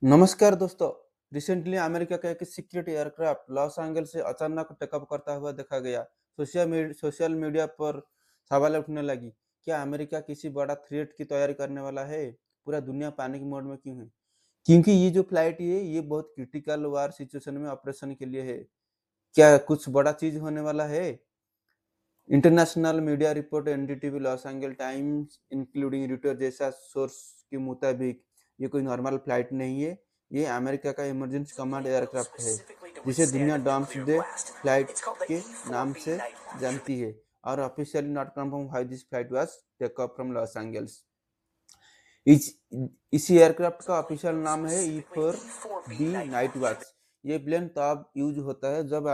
नमस्कार दोस्तों। Recently America का एक सीक्रेट एयरक्राफ्ट लॉस एंजल्स से अचानक टेकअप करता हुआ देखा गया। सोशल मीडिया पर सवाल उठने लगी, क्या अमेरिका किसी बड़ा थ्रेट की तैयारी करने वाला है? पूरा दुनिया पैनिक मोड में क्यों है? क्योंकि ये जो फ्लाइट है ये बहुत क्रिटिकल वार सिचुएशन में ऑपरेशन के लिए है। क्या कुछ बड़ा चीज होने वाला है? International media report, NDTV, Los Angeles times including Ritter जैसा सोर्स के मुताबिक ये कोई नॉर्मल फ्लाइट नहीं है। ये अमेरिका का इमरजेंसी कमांड एयरक्राफ्ट है जिसे दुनिया डॉम्स डे फ्लाइट के नाम से जानती है और officially not confirm how this flight was take off from Los Angeles इसी एयरक्राफ्ट का ऑफिशियल नाम है E4B नाइट वॉच। ये प्लेन तब यूज होता है जब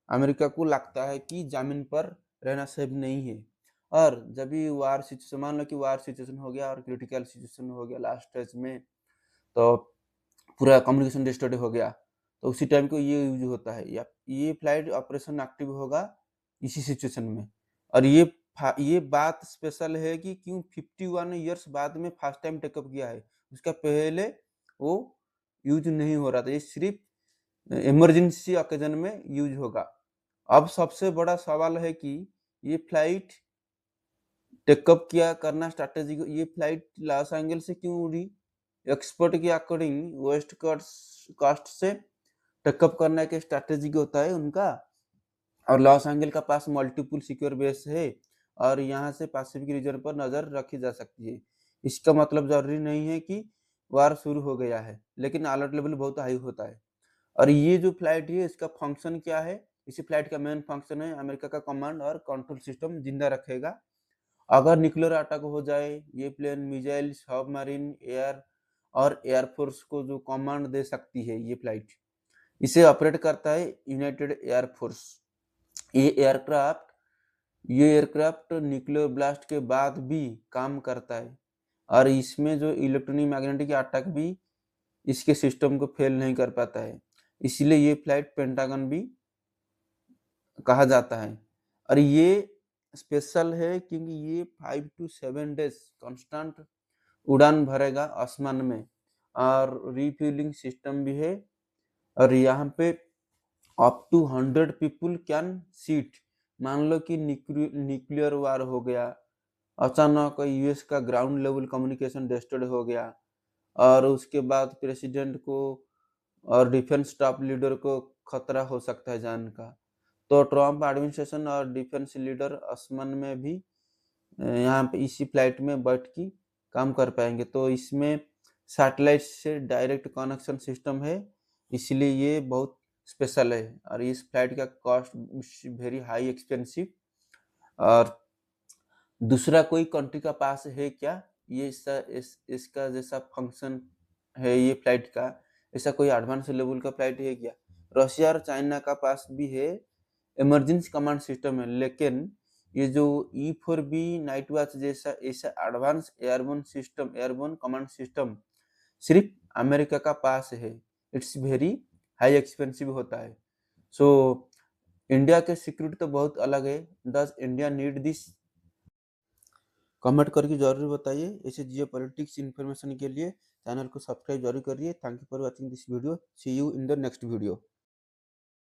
अमेरिका को लगता है कि जमीन पर रहना सेफ नहीं है, और जब भी वार सिचुएशन, मान लो कि वार सिचुएशन हो गया और क्रिटिकल सिचुएशन हो गया लास्ट स्टेज में, तो पूरा कम्युनिकेशन डिस्टर्ब हो गया, तो उसी टाइम को ये यूज होता है। या ये फ्लाइट ऑपरेशन एक्टिव होगा इसी सिचुएशन में। और ये बात स्पेशल है कि क्यों 51 इयर्स बाद में फर्स्ट टाइम टेकअप किया है। उसका पहले वो यूज नहीं हो रहा था, ये सिर्फ इमरजेंसी ओकेजन में यूज होगा। अब सबसे बड़ा सवाल है कि ये फ्लाइट टेकअप किया करना स्ट्रैटेजी, ये फ्लाइट लॉस एंजल्स से क्यों उड़ी? एक्सपर्ट के अकॉर्डिंग वेस्ट कोस्ट से टेकअप करने के स्ट्रैटेजी होता है उनका, और लॉस एंजल्स का पास मल्टीपल सिक्योर बेस है और यहाँ से पैसिफिक रीजन पर नजर रखी जा सकती है। इसका मतलब जरूरी नहीं है कि वार शुरू हो गया है, लेकिन अलर्ट लेवल बहुत हाई होता है। और ये जो फ्लाइट है इसका फंक्शन क्या है? इसी फ्लाइट का मेन फंक्शन है अमेरिका का कमांड और कंट्रोल सिस्टम जिंदा रखेगा। अगर न्यूक्लियर अटैक हो जाए, ये प्लेन मिसाइल, सबमरीन, एयर और एयरफोर्स को जो कमांड दे सकती है ये फ्लाइट। इसे ऑपरेट करता है यूनाइटेड एयरफोर्स। ये एयरक्राफ्ट ये एयरक्राफ्ट न्यूक्लियर ब्लास्ट के बाद भी काम करता है, और इसमें जो इलेक्ट्रॉनिक मैग्नेटिक अटैक भी इसके सिस्टम को फेल नहीं कर पाता है। इसलिए ये फ्लाइट पेंटागन भी कहा जाता है। और ये स्पेशल है क्योंकि ये 5 to 7 डेज कांस्टेंट उड़ान भरेगा आसमान में, और रिफ्यूलिंग सिस्टम भी है। और यहाँ पे up to 100 people can seat. मान लो कि न्यूक्लियर वार हो गया, अचानक यूएस का ग्राउंड लेवल कम्युनिकेशन डिस्टर्ब हो गया, और उसके बाद प्रेसिडेंट को और डिफेंस स्टाफ लीडर को खतरा हो सकता है जान का, तो ट्रम्प एडमिनिस्ट्रेशन और डिफेंस लीडर आसमान में भी यहाँ पे इसी फ्लाइट में बैठ के काम कर पाएंगे। तो इसमें सैटेलाइट से डायरेक्ट कनेक्शन सिस्टम है, इसलिए ये बहुत स्पेशल है। और इस फ्लाइट का कॉस्ट वेरी हाई एक्सपेंसिव। और दूसरा कोई कंट्री का पास है क्या ये इसका जैसा फंक्शन है ये फ्लाइट का? ऐसा कोई एडवांस लेवल का फ्लाइट है क्या? रशिया और चाइना का पास भी है इमरजेंसी कमांड सिस्टम है, लेकिन ये जो E4B नाइट वॉच जैसा ऐसा एडवांस एयरबोर्न कमांड सिस्टम सिर्फ अमेरिका का पास है। इट्स वेरी हाई एक्सपेंसिव होता है। सो इंडिया के सिक्योरिटी तो बहुत अलग है। Does India need this? Comment करके जरूर बताइए। ऐसे जियो पॉलिटिक्स इन्फॉर्मेशन के लिए चैनल को सब्सक्राइब जरूर करिए। Thank you for watching this video. See you in the next video.